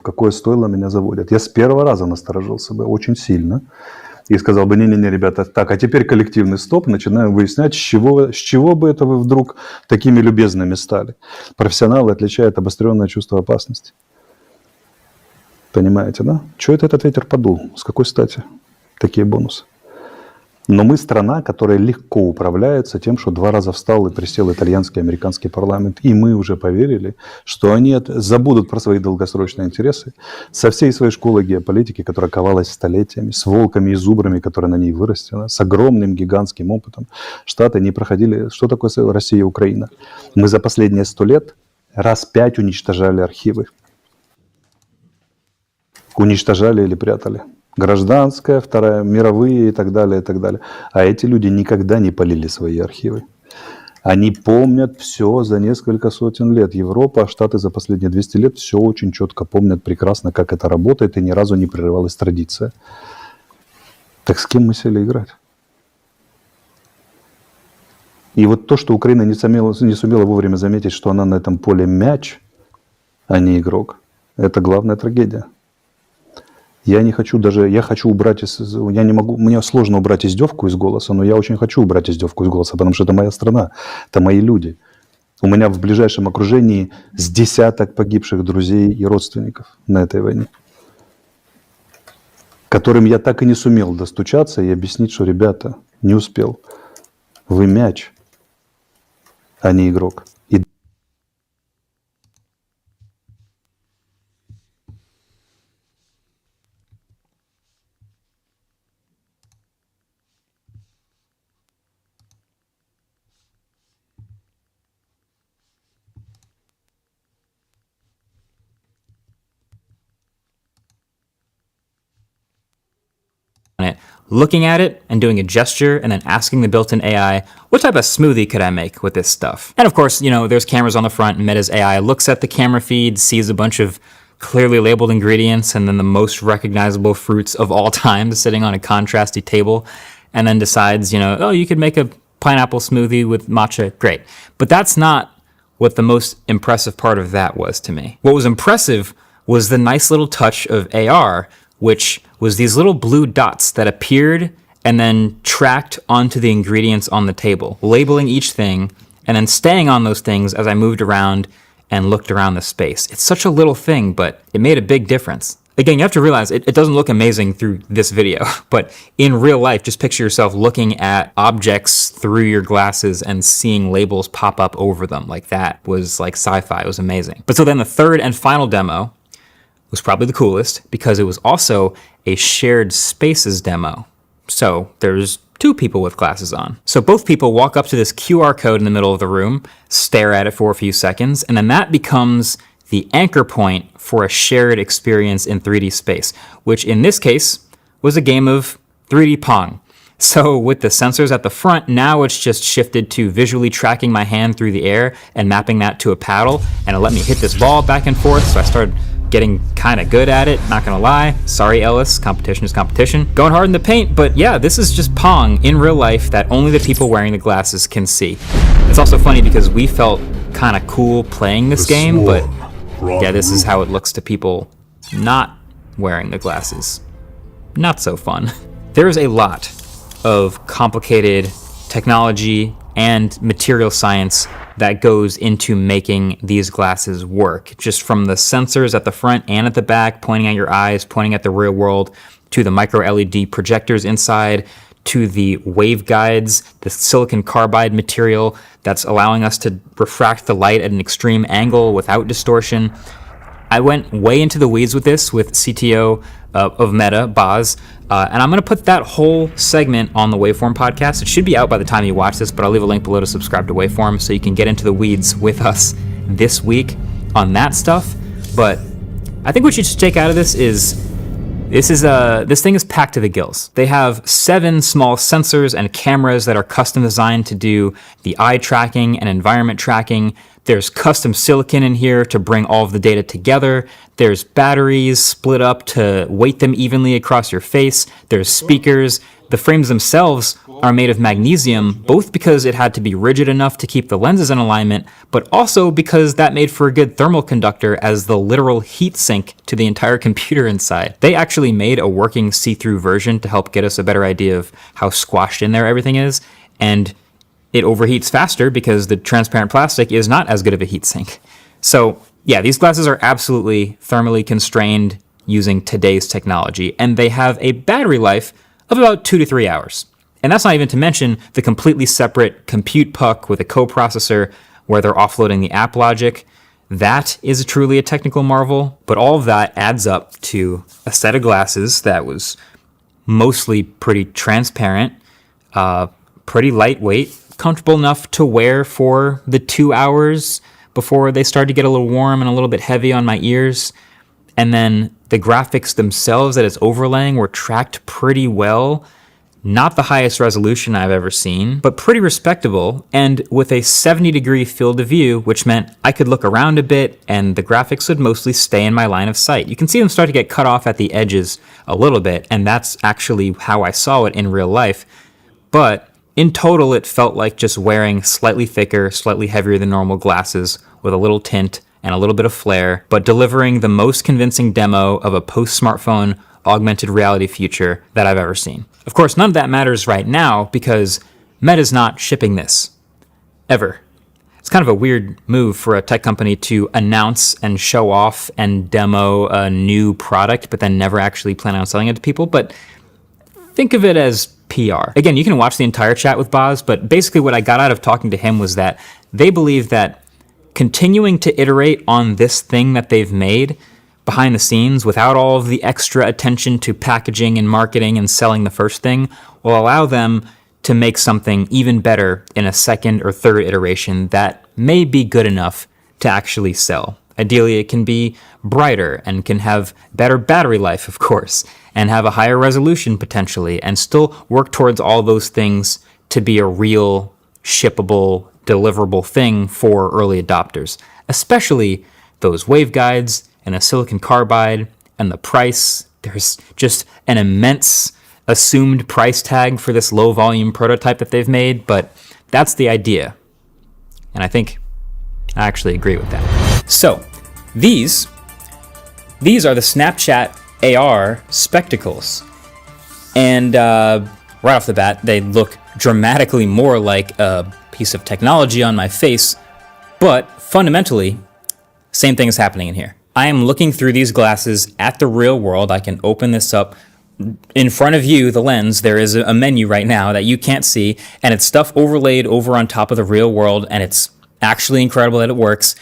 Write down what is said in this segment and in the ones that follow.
какое стоило меня заводят. Я с первого раза насторожился бы очень сильно и сказал бы, не-не-не, ребята, так, а теперь коллективный стоп, начинаем выяснять, с чего бы это вы вдруг такими любезными стали. Профессионалы отличают обостренное чувство опасности. Понимаете, да? Чего это этот ветер подул? С какой стати такие бонусы? Но мы страна, которая легко управляется тем, что 2 раза встал и присел итальянский и американский парламент. И мы уже поверили, что они забудут про свои долгосрочные интересы со всей своей школы геополитики, которая ковалась столетиями, с волками и зубрами, которые на ней вырастены, с огромным гигантским опытом. Штаты не проходили... Что такое Россия и Украина? Мы за последние 100 лет раз 5 уничтожали архивы. Уничтожали или прятали. Гражданская, вторая, мировые и так далее, и так далее. А эти люди никогда не палили свои архивы. Они помнят все за несколько сотен лет. Европа, Штаты за последние 200 лет все очень четко помнят прекрасно, как это работает, и ни разу не прерывалась традиция. Так с кем мы сели играть? И вот то, что Украина не сумела вовремя заметить, что она на этом поле мяч, а не игрок, это главная трагедия. Я не хочу даже, я хочу убрать, я не могу, мне сложно убрать издевку из голоса, но я очень хочу убрать издевку из голоса, потому что это моя страна, это мои люди. У меня в ближайшем окружении с десяток погибших друзей и родственников на этой войне, которым я так и не сумел достучаться и объяснить, что, ребята, не успел. Вы мяч, а не игрок. it, looking at it and doing a gesture and then asking the built-in AI, what type of smoothie could I make with this stuff? And of course, you know, there's cameras on the front and Meta's AI looks at the camera feed, sees a bunch of clearly labeled ingredients and then the most recognizable fruits of all time sitting on a contrasty table and then decides, you know, oh, you could make a pineapple smoothie with matcha. Great. But that's not what the most impressive part of that was to me. What was impressive was the nice little touch of AR, which was these little blue dots that appeared and then tracked onto the ingredients on the table, labeling each thing and then staying on those things as I moved around and looked around the space. It's such a little thing, but it made a big difference. Again, you have to realize it doesn't look amazing through this video, but in real life, just picture yourself looking at objects through your glasses and seeing labels pop up over them. Like that was like sci-fi. It was amazing. But so then the third and final demo was probably the coolest because it was also a shared spaces demo. So there's two people with glasses on. So both people walk up to this QR code in the middle of the room, stare at it for a few seconds, and then that becomes the anchor point for a shared experience in 3D space, which in this case was a game of 3D Pong. So with the sensors at the front, now it's just shifted to visually tracking my hand through the air and mapping that to a paddle, and it let me hit this ball back and forth, so I started getting kind of good at it, not gonna lie. Sorry, Ellis, competition is competition. Going hard in the paint, but yeah, this is just Pong in real life that only the people wearing the glasses can see. It's also funny because we felt kind of cool playing this game, but yeah, this is how it looks to people not wearing the glasses. Not so fun. There's a lot of complicated technology and material science that goes into making these glasses work. Just from the sensors at the front and at the back, pointing at your eyes, pointing at the real world, to the micro LED projectors inside, to the waveguides, the silicon carbide material that's allowing us to refract the light at an extreme angle without distortion. I went way into the weeds with this with CTO of Meta, Boz, and I'm going to put that whole segment on the Waveform podcast. It should be out by the time you watch this, but I'll leave a link below to subscribe to Waveform so you can get into the weeds with us this week on that stuff. But I think what you should take out of this is this thing is packed to the gills. They have 7 small sensors and cameras that are custom designed to do the eye tracking and environment tracking. There's custom silicon in here to bring all of the data together. There's batteries split up to weight them evenly across your face. There's speakers. The frames themselves are made of magnesium, both because it had to be rigid enough to keep the lenses in alignment, but also because that made for a good thermal conductor as the literal heat sink to the entire computer inside. They actually made a working see-through version to help get us a better idea of how squashed in there everything is, and it overheats faster because the transparent plastic is not as good of a heat sink. So yeah, these glasses are absolutely thermally constrained using today's technology, and they have a battery life of about 2 to 3 hours. And that's not even to mention the completely separate compute puck with a coprocessor where they're offloading the app logic. That is truly a technical marvel, but all of that adds up to a set of glasses that was mostly pretty transparent, pretty lightweight, comfortable enough to wear for the 2 hours before they started to get a little warm and a little bit heavy on my ears. And then the graphics themselves that it's overlaying were tracked pretty well. Not the highest resolution I've ever seen, but pretty respectable, and with a 70-degree field of view, which meant I could look around a bit and the graphics would mostly stay in my line of sight. You can see them start to get cut off at the edges a little bit, and that's actually how I saw it in real life. But in total, it felt like just wearing slightly thicker, slightly heavier than normal glasses with a little tint and a little bit of flare, but delivering the most convincing demo of a post-smartphone augmented reality future that I've ever seen. Of course, none of that matters right now because Meta's not shipping this. Ever. It's kind of a weird move for a tech company to announce and show off and demo a new product, but then never actually plan on selling it to people. But think of it as PR. Again, you can watch the entire chat with Boz, but basically what I got out of talking to him was that they believe that continuing to iterate on this thing that they've made behind the scenes without all of the extra attention to packaging and marketing and selling the first thing will allow them to make something even better in a second or third iteration that may be good enough to actually sell. Ideally, it can be brighter and can have better battery life, of course, and have a higher resolution potentially, and still work towards all those things to be a real shippable, deliverable thing for early adopters, especially those waveguides and a silicon carbide and the price. There's just an immense assumed price tag for this low volume prototype that they've made, but that's the idea. And I think I actually agree with that. So these are the Snapchat AR spectacles. And right off the bat, they look dramatically more like a piece of technology on my face, but fundamentally, same thing is happening in here. I am looking through these glasses at the real world. I can open this up in front of you, the lens. There is a menu right now that you can't see, and it's stuff overlaid over on top of the real world, and it's actually incredible that it works.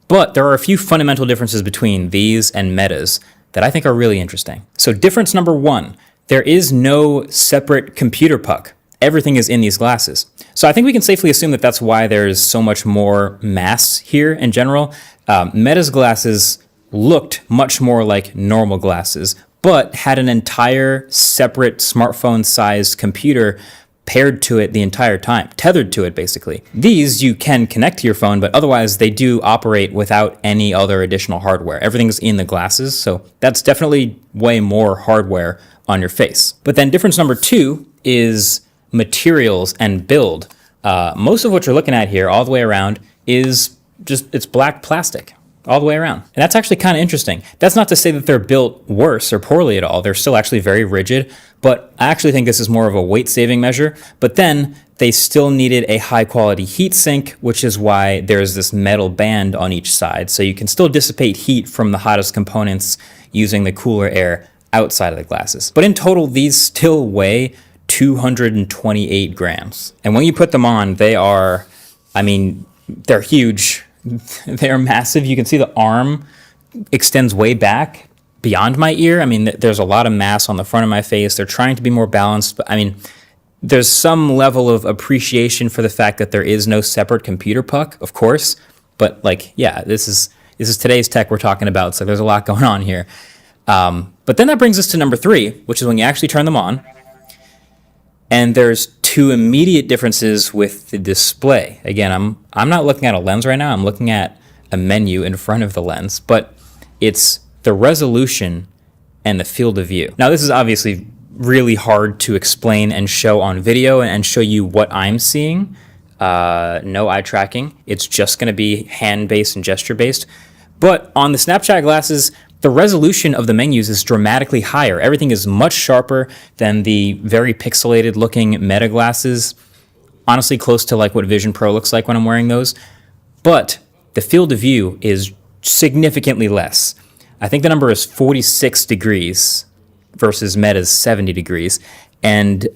But there are a few fundamental differences between these and Meta's that I think are really interesting. So difference number one, there is no separate computer puck. Everything is in these glasses. So I think we can safely assume that that's why there's so much more mass here in general. Meta's glasses looked much more like normal glasses, but had an entire separate smartphone-sized computer paired to it the entire time, tethered to it basically. These you can connect to your phone, but otherwise they do operate without any other additional hardware. Everything's in the glasses, so that's definitely way more hardware on your face. But then difference number two is materials and build. Most of what you're looking at here all the way around is just, it's black plastic all the way around. And that's actually kind of interesting. That's not to say that they're built worse or poorly at all. They're still actually very rigid, but I actually think this is more of a weight saving measure. But then they still needed a high quality heat sink, which is why there's this metal band on each side. So you can still dissipate heat from the hottest components using the cooler air outside of the glasses. But in total, these still weigh 228 grams. And when you put them on, they are, I mean, they're huge. They are massive. You can see the arm extends way back beyond my ear. I mean, there's a lot of mass on the front of my face. They're trying to be more balanced, but I mean, there's some level of appreciation for the fact that there is no separate computer puck, of course. But like, yeah, this is today's tech we're talking about, so there's a lot going on here. But then that brings us to number three, which is when you actually turn them on. And there's two immediate differences with the display. Again, I'm not looking at a lens right now. I'm looking at a menu in front of the lens, but it's the resolution and the field of view. Now, this is obviously really hard to explain and show on video and show you what I'm seeing. No eye tracking. It's just going to be hand-based and gesture-based. But on the Snapchat glasses, the resolution of the menus is dramatically higher. Everything is much sharper than the very pixelated looking Meta glasses. Honestly, close to like what Vision Pro looks like when I'm wearing those. But the field of view is significantly less. I think the number is 46 degrees versus Meta's 70 degrees. And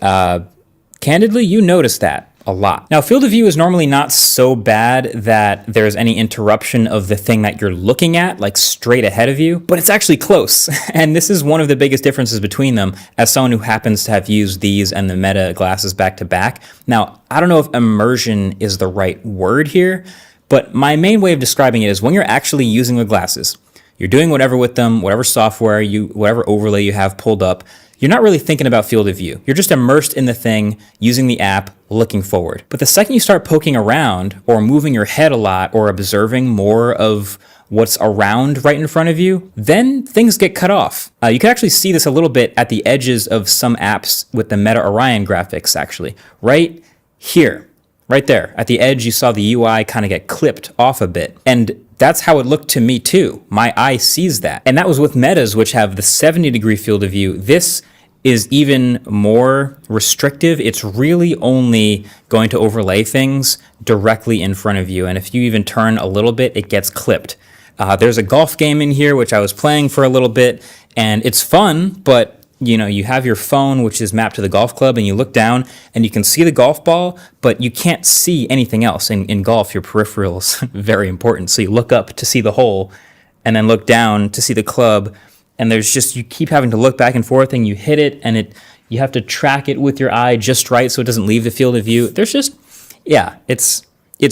candidly, you notice that a lot. Now, field of view is normally not so bad that there's any interruption of the thing that you're looking at, like straight ahead of you, but it's actually close. And this is one of the biggest differences between them as someone who happens to have used these and the Meta glasses back to back. Now, I don't know if immersion is the right word here, but my main way of describing it is when you're actually using the glasses, you're doing whatever with them, whatever software whatever overlay you have pulled up, you're not really thinking about field of view. You're just immersed in the thing, using the app, looking forward. But the second you start poking around or moving your head a lot or observing more of what's around right in front of you, then things get cut off. You can actually see this a little bit at the edges of some apps with the Meta Orion graphics, actually. Right here, right there. At the edge, you saw the UI kind of get clipped off a bit. And that's how it looked to me too. My eye sees that. And that was with Metas, which have the 70-degree field of view. This is even more restrictive. It's really only going to overlay things directly in front of you. And if you even turn a little bit, it gets clipped. There's a golf game in here, which I was playing for a little bit, and it's fun, but you have your phone, which is mapped to the golf club, and you look down and you can see the golf ball, but you can't see anything else. In golf, your peripheral is very important. So you look up to see the hole and then look down to see the club. And you keep having to look back and forth and you hit it and you have to track it with your eye just right so it doesn't leave the field of view. It's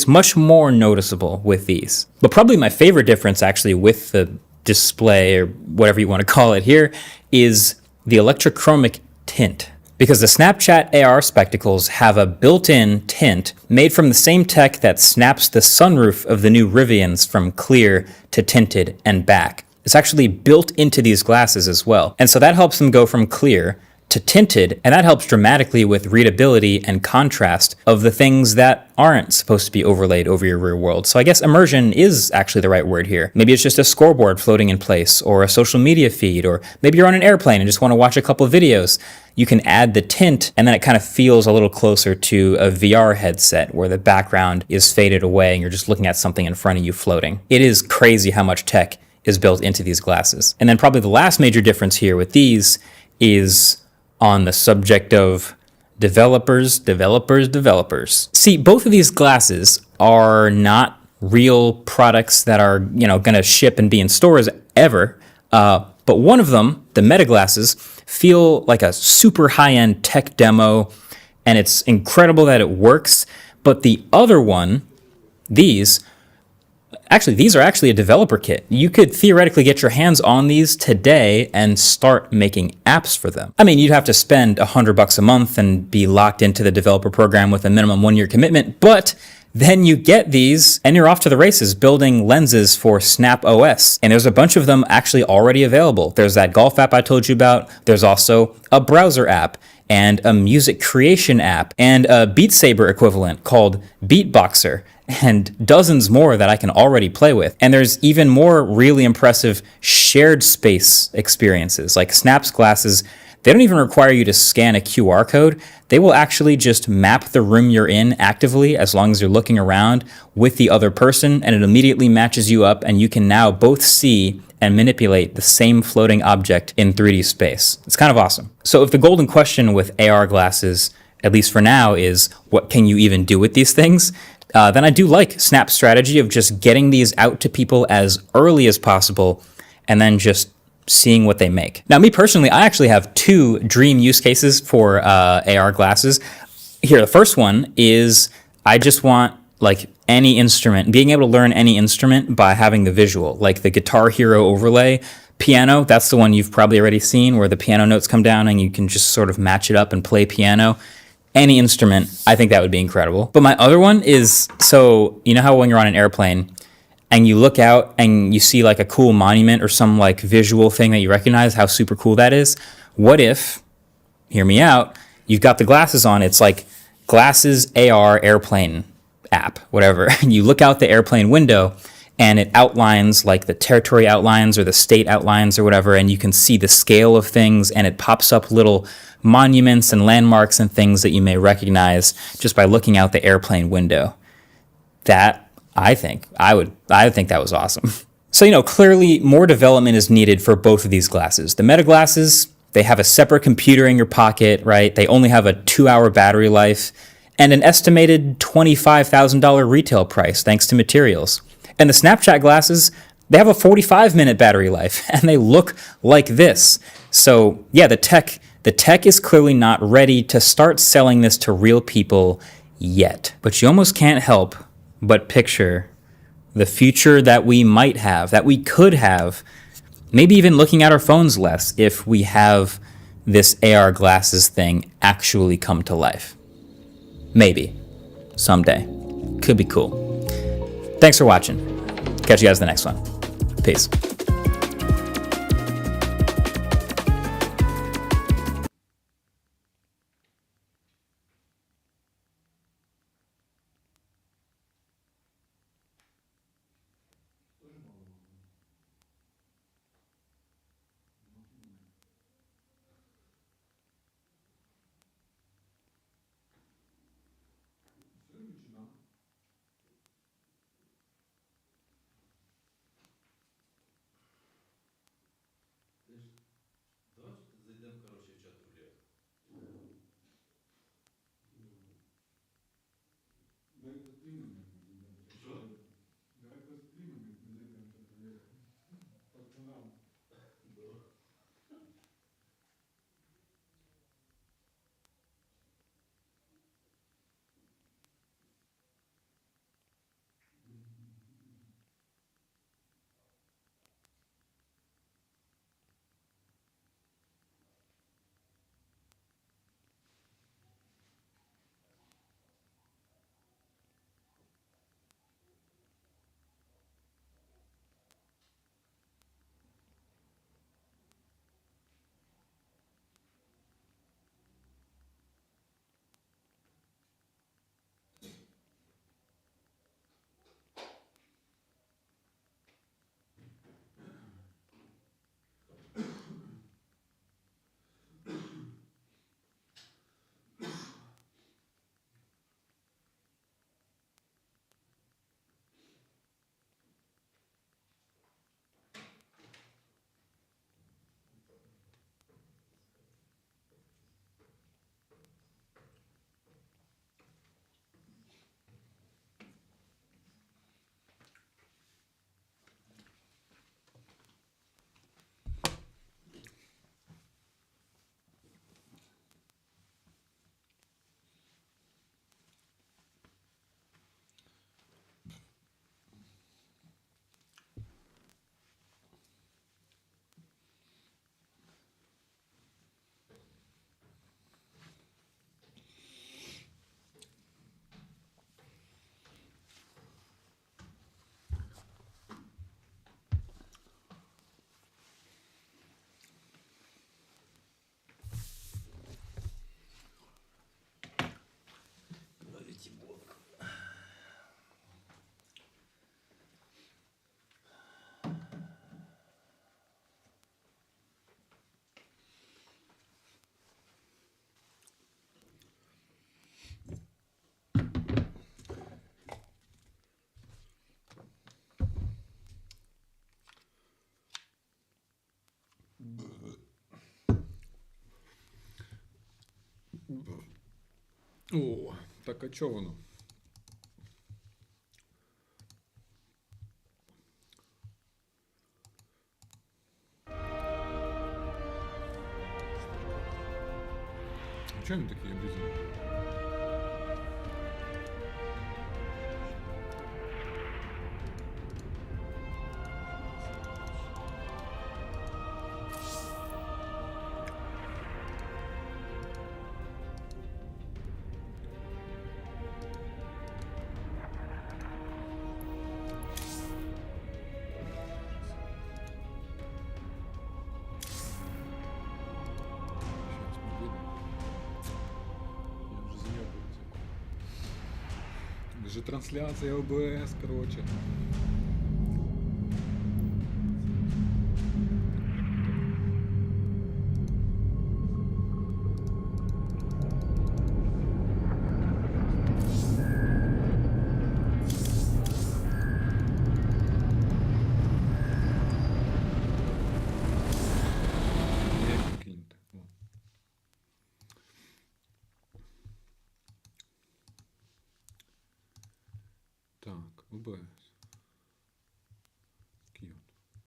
much more noticeable with these. But probably my favorite difference actually with the display or whatever you want to call it here is the electrochromic tint. Because the Snapchat AR spectacles have a built-in tint made from the same tech that snaps the sunroof of the new Rivians from clear to tinted and back. It's actually built into these glasses as well. And so that helps them go from clear to tinted, and that helps dramatically with readability and contrast of the things that aren't supposed to be overlaid over your rear world. So I guess immersion is actually the right word here. Maybe it's just a scoreboard floating in place, or a social media feed, or maybe you're on an airplane and just want to watch a couple of videos. You can add the tint, and then it kind of feels a little closer to a VR headset where the background is faded away and you're just looking at something in front of you floating. It is crazy how much tech is built into these glasses. And then probably the last major difference here with these is on the subject of developers. See, both of these glasses are not real products that are, going to ship and be in stores ever. But one of them, the Meta glasses, feel like a super high-end tech demo, and it's incredible that it works. But the other one, these are actually a developer kit. You could theoretically get your hands on these today and start making apps for them. I mean, you'd have to spend $100 a month and be locked into the developer program with a minimum 1-year commitment, but then you get these and you're off to the races building lenses for Snap OS. And there's a bunch of them actually already available. There's that golf app I told you about. There's also a browser app and a music creation app and a Beat Saber equivalent called Beatboxer, and dozens more that I can already play with. And there's even more really impressive shared space experiences, like Snap's glasses. They don't even require you to scan a QR code. They will actually just map the room you're in actively as long as you're looking around with the other person, and it immediately matches you up, and you can now both see and manipulate the same floating object in 3D space. It's kind of awesome. So if the golden question with AR glasses, at least for now, is what can you even do with these things? Then I do like Snap's strategy of just getting these out to people as early as possible and then just seeing what they make. Now, me personally, I actually have 2 dream use cases for AR glasses. Here, the first one is I just want like any instrument, being able to learn any instrument by having the visual, like the Guitar Hero overlay. Piano, that's the one you've probably already seen where the piano notes come down and you can just sort of match it up and play piano. any instrument, I think that would be incredible. But my other one is, so you know how when you're on an airplane and you look out and you see like a cool monument or some like visual thing that you recognize, how super cool that is? What if, hear me out, you've got the glasses on, it's like glasses AR airplane app, whatever. And you look out the airplane window and it outlines like the territory outlines or the state outlines or whatever, and you can see the scale of things, and it pops up little monuments and landmarks and things that you may recognize just by looking out the airplane window. That, I think that was awesome. So, clearly more development is needed for both of these glasses. The Meta glasses, they have a separate computer in your pocket, right? They only have a 2-hour battery life and an estimated $25,000 retail price thanks to materials. And the Snapchat glasses, they have a 45-minute battery life, and they look like this. So yeah, the tech is clearly not ready to start selling this to real people yet. But you almost can't help but picture the future that we might have, that we could have, maybe even looking at our phones less if we have this AR glasses thing actually come to life. Maybe. Someday. Could be cool. Thanks for watching. Catch you guys in the next one. Peace. О, так а чого воно? Чого він такий обрізаний? же трансляція ОБС, короче. Як киньте. О. Так, ОБС.